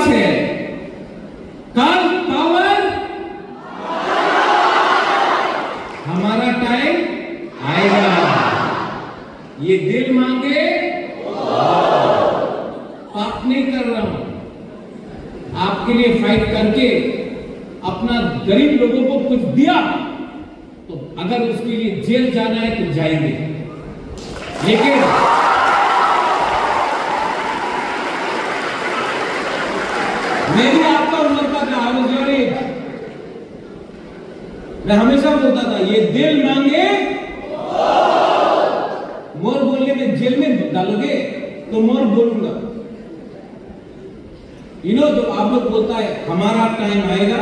है, कल पावर हमारा टाइम आएगा। ये दिल मांगे पाप नहीं कर रहा हूं, आपके लिए फाइट करके अपना गरीब लोगों को कुछ दिया तो अगर उसके लिए जेल जाना है तो जाएंगे, लेकिन मैं भी आपका उम्र का था, मैं हमेशा बोलता था ये दिल मांगे मोर बोलने में जेल में डालोगे तो मोर बोलूंगा। तो आप लोग बोलता है हमारा टाइम आएगा,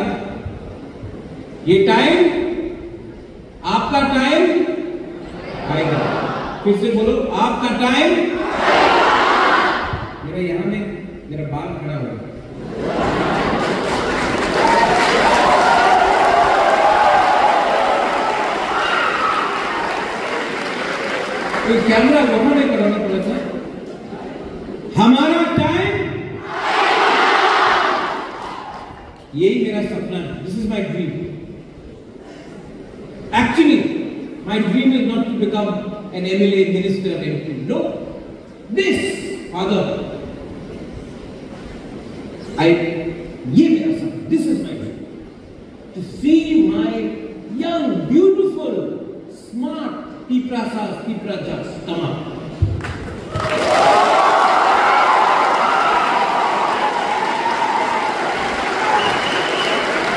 ये टाइम आपका टाइम आएगा। फिर से बोलो आपका टाइम। मेरा यहां में मेरा बाल खड़ा हो गया। तो कैमरा वहां नहीं कराना पड़ा था। हमारा टाइम, यही मेरा सपना है। This is my dream. Actually my dream is not to become an MLA, minister, MP. No, this father, ये मेरा सपना। This is my dream, to see my young beautiful smart Piprajas come up.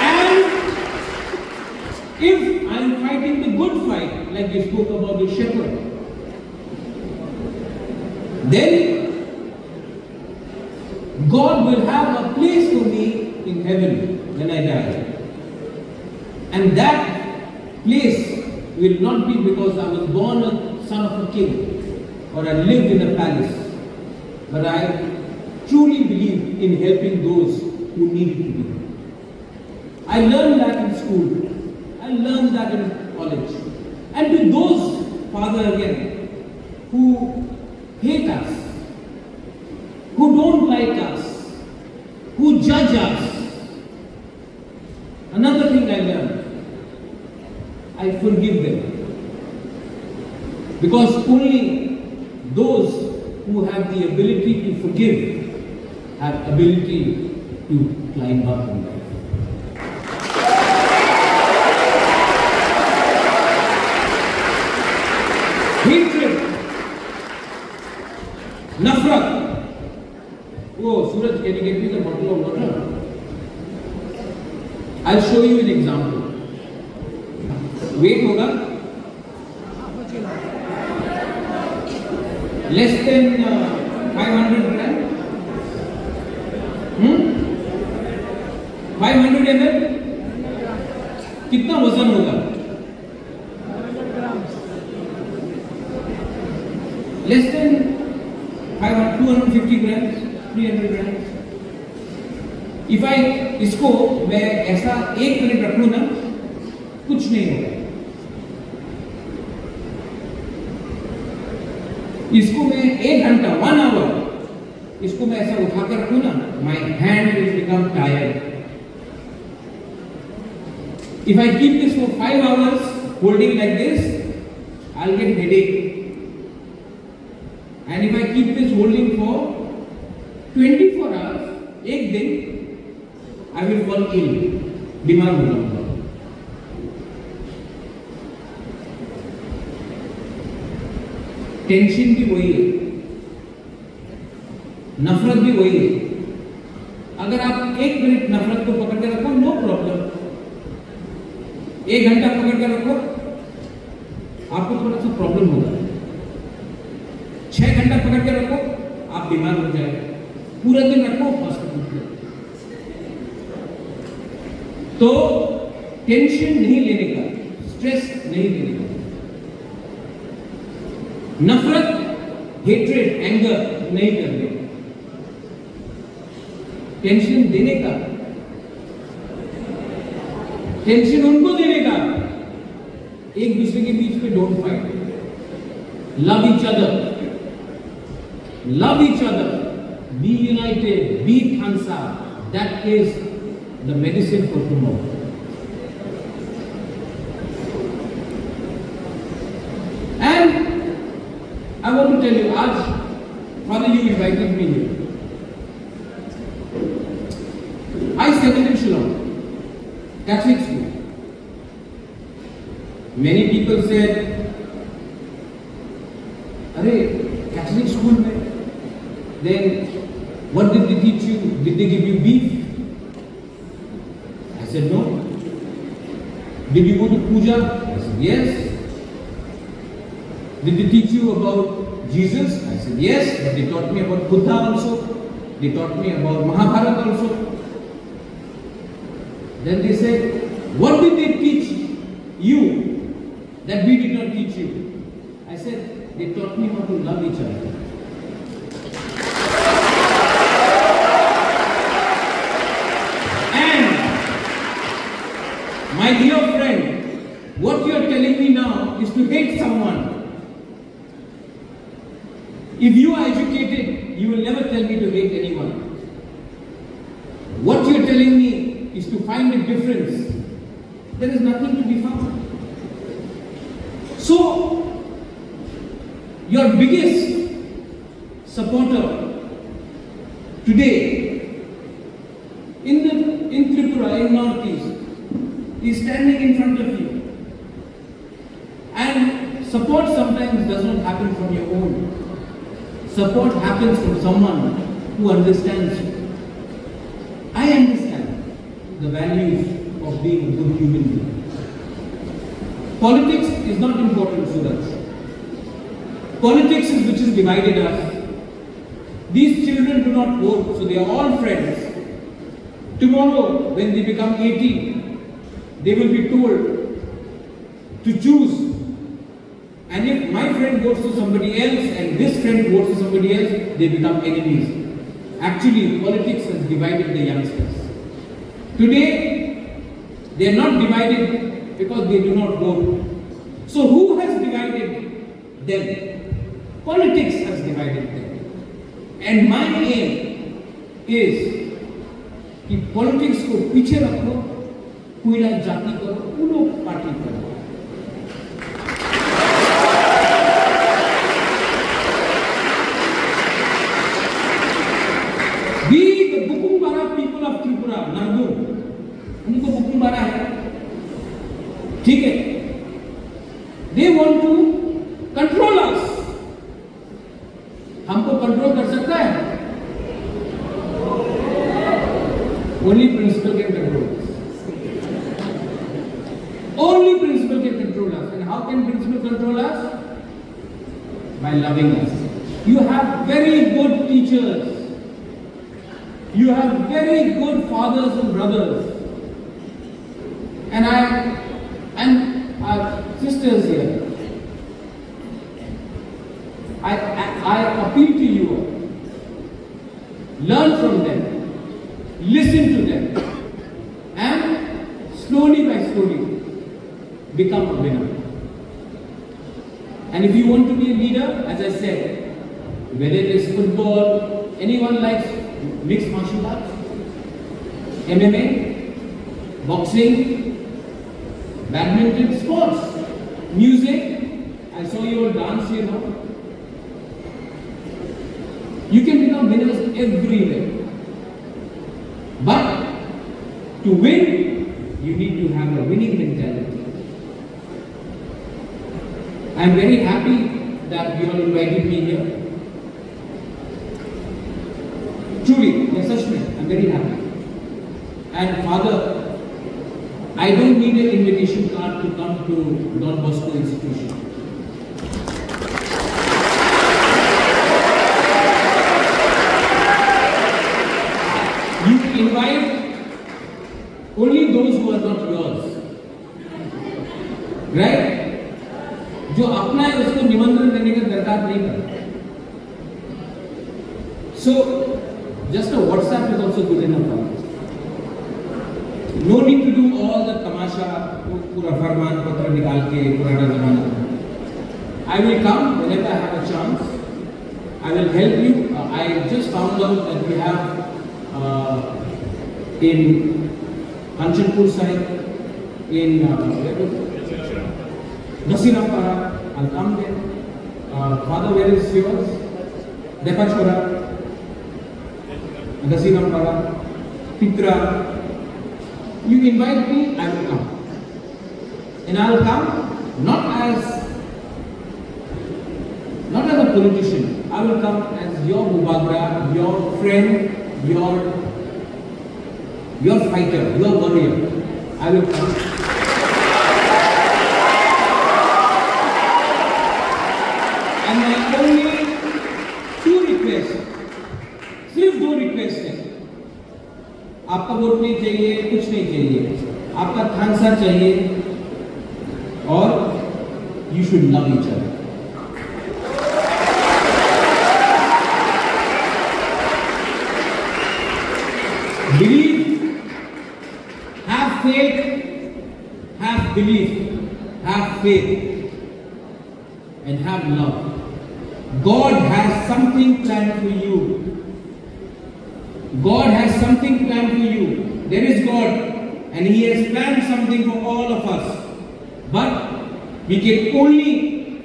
And if I am fighting the good fight, like you spoke about the shepherd, then God will have a place for me in heaven when I die. And that place will not be because I was born a son of a king or I lived in a palace, but I truly believe in helping those who need it to be. I learned that in school, I learned that in college. And to those, Father, again, who hate us, who don't like us, who judge us, another thing I learned, I forgive them, because only those who have the ability to forgive have ability to climb up in life. Hatred, nafrat. Oh, Suraj, can you get me the bottle of water? I'll show you an example. Weight होगा less than 500 gram, 500 ml, कितना वजन होगा? Less than 250 gram, 300 gram. If I इसको मैं ऐसा 1 minute रख लूं ना, कुछ नहीं होगा। इसको मैं 1 घंटा, 1 hour, इसको मैं ऐसा उठाकर रखूं ना, my hand will become tired. If I keep this for 5 hours holding like this, I'll get headache. And if I keep this holding for 24 hours, एक दिन, I will fall ill, बीमार हो जाऊंगा। टेंशन भी वही है, नफरत भी वही है। अगर आप 1 मिनट नफरत को पकड़ के रखो, नो प्रॉब्लम। 1 घंटा पकड़ के रखो, आपको थोड़ा सा प्रॉब्लम होगा। 6 घंटा पकड़ के रखो, आप बीमार हो जाएगा। पूरा दिन रखो, हॉस्पिटल। तो टेंशन नहीं लेने का, स्ट्रेस नहीं लेने का। नफरत, हेट्रेड, एंगर नहीं करने, टेंशन देने का, टेंशन उनको देने का। एक दूसरे के बीच में don't fight, love each other, be united, be answer. That is the medicine for tomorrow. And I want to tell you, Father, you invited me here. I studied in Shillong, Catholic school. Many people said, "Arey, Catholic school mein, then what did they teach you? Did they give you beef?" I said, "No." "Did you go to puja?" I said, "Yes." "Did they teach you about Jesus?" I said, "Yes." But they taught me about Buddha also. They taught me about Mahabharata also. Then they said, "What did they teach you that we did not teach you?" I said, "They taught me how to love each other." And my dear friend, what you are telling me now is to hate someone. If you are educated, you will never tell me to hate anyone. What you are telling me is to find a difference. There is nothing to be found. So, your biggest supporter today in Tripura, in Northeast, is standing in front of you. And support sometimes does not happen from your own. Support happens from someone who understands you. I understand the values of being a good human being. Politics is not important, Suraj. Politics is which has divided us. These children do not vote, so they are all friends. Tomorrow, when they become 18, they will be told to choose. And if my friend votes to somebody else and this friend votes to somebody else, they become enemies. Actually, politics has divided the youngsters. Today, they are not divided because they do not vote. So who has divided them? Politics has divided them. And my aim is कि politics को पीछे रखो, कोयला जाति करो, उनो party करो. We, the Bukumbara people of Tripura, Nargum, उनको बुकुम्बारा है, ठीक है? They want to control us. हमको कंट्रोल कर सकता है? Only principle can control us. Only principle can control us. And how can principle control us? By loving us. You have very good teachers. You have very good fathers and brothers. And our sisters here. I appeal to you all. Learn from them. Listen to them. And slowly by slowly become a winner. And if you want to be a leader, as I said, whether it is football, anyone likes mixed martial arts, MMA, boxing, badminton, sports, music. I saw you all dance here now. You can become winners everywhere. But to win, you need to have a winning mentality. I am very happy that you all invited me here. Truly, yes, I am very happy. And Father, I don't need an invitation card to come to Don Bosco Institution. You invite only those who are not yours. Right? जो अपना है उसको निमंत्रण देने का दरकार नहीं पड़ता. So, just a WhatsApp is also good enough. No need to do all the tamasha, पूरा फरमान पत्र निकाल के पुराना जमाना. I will come whenever I have a chance. I will help you. I just found out that we have in Kanchanpur side, in Nasirampara, I'll come there. Father, where is yours? Depachora, Nasirampara, Pitra. You invite me, I will come. And I will come not as a politician. I will come as your Mubagra, your friend, your fighter, your warrior. I will come. And my only two requests, सिर्फ दो request है. आपका vote नहीं चाहिए, कुछ नहीं चाहिए. आपका थानसा चाहिए और you should love each other. Believe, have faith, have belief, have faith, and have love. God has something planned for you. God has something planned for you. There is God, and He has planned something for all of us. But we can only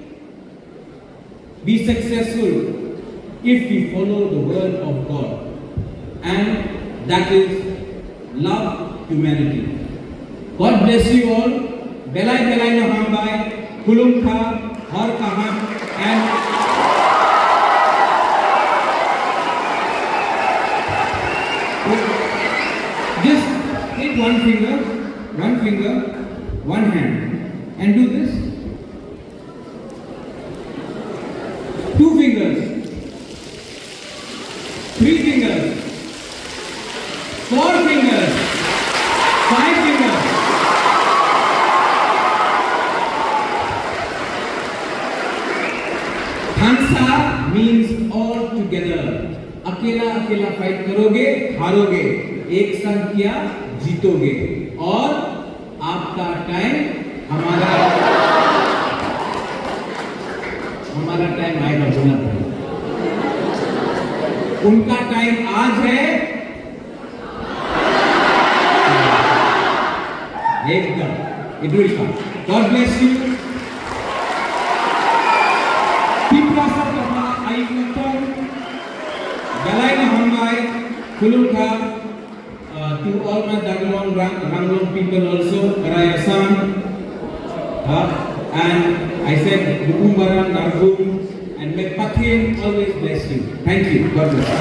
be successful if we follow the word of God. And that is love humanity. God bless you all. Belai belai na hambai, kulum kha, har kahan, and just take one finger, one hand, and do this. Two fingers, three fingers, 4 fingers, 5 fingers. Hansa means all together. अकेला अकेला fight करोगे, हारोगे. एक साथ किया, जीतोगे. और आपका time हमारा time आएगा, बोलना पड़ेगा. उनका टाइम आज है. It will come. God bless you. Pipra Sapama Ayutam, Galai Nahambai, Kulukha, to all my Dagalong, Ranglong people also, Karayasan, and I said, Dukumbaran, Nargum, and may Pathin always bless you. Thank you. God bless you.